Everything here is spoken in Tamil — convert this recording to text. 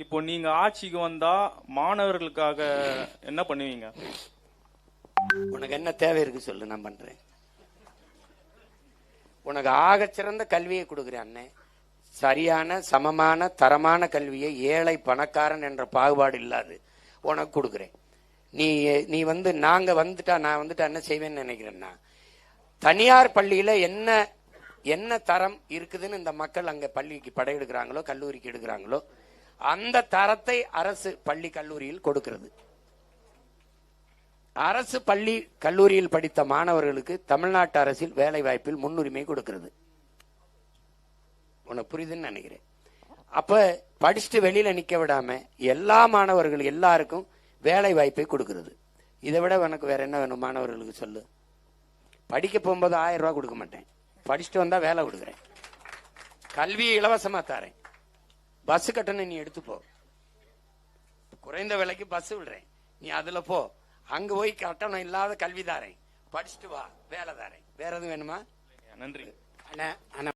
இப்போ நீங்க ஆட்சிக்கு வந்தா மாணவர்களுக்காக என்ன பண்ணுவீங்க? உனக்கு என்ன தேவை இருக்கு சொல்லு, நான் பண்றேன். உனக்கு ஆகச்சிறந்த கல்வியை கொடுக்குறேன் அண்ணே. சரியான சமமான தரமான கல்வியை ஏழை பணக்காரன் என்ற பாகுபாடு இல்லாது உனக்கு கொடுக்குறேன். நீ வந்து நான் வந்துட்டா என்ன செய்வேன்னு நினைக்கிறேன்னா, தனியார் பள்ளியில என்ன தரம் இருக்குதுன்னு இந்த மக்கள் அங்க பள்ளிக்கு படையெடுக்கிறாங்களோ கல்லூரிக்கு எடுக்கிறாங்களோ அந்த தரத்தை அரசு பள்ளி கல்லூரியில் கொடுக்கிறது. அரசு பள்ளி கல்லூரியில் படித்த மாணவர்களுக்கு தமிழ்நாட்டு அரசில் வேலை வாய்ப்பில் முன்னுரிமை கொடுக்கிறது. உனக்கு புரியுதுன்னு நினைக்கிறேன். அப்ப படிச்சுட்டு வெளியில நிக்க விடாம எல்லா மாணவர்கள் எல்லாருக்கும் வேலை வாய்ப்பை கொடுக்கிறது. இதை விட உனக்கு வேற என்ன வேணும்? மாணவர்களுக்கு சொல்லு. படிக்க போகும்போது 1000 ரூபாய் கொடுக்க மாட்டேன், படிச்சுட்டு வந்தா வேலை கொடுக்குறேன். கல்வியை இலவசமா தரேன். பஸ் கட்டணம் நீ எடுத்துப்போ, குறைந்த விலைக்கு பஸ் விடுறேன், நீ அதுல போ. அங்க போய் கட்டணம் இல்லாத கல்வி தாரேன், படிச்சுட்டு வா, வேலை தாரேன். வேற எதுவும் வேணுமா? நன்றி. அண்ணா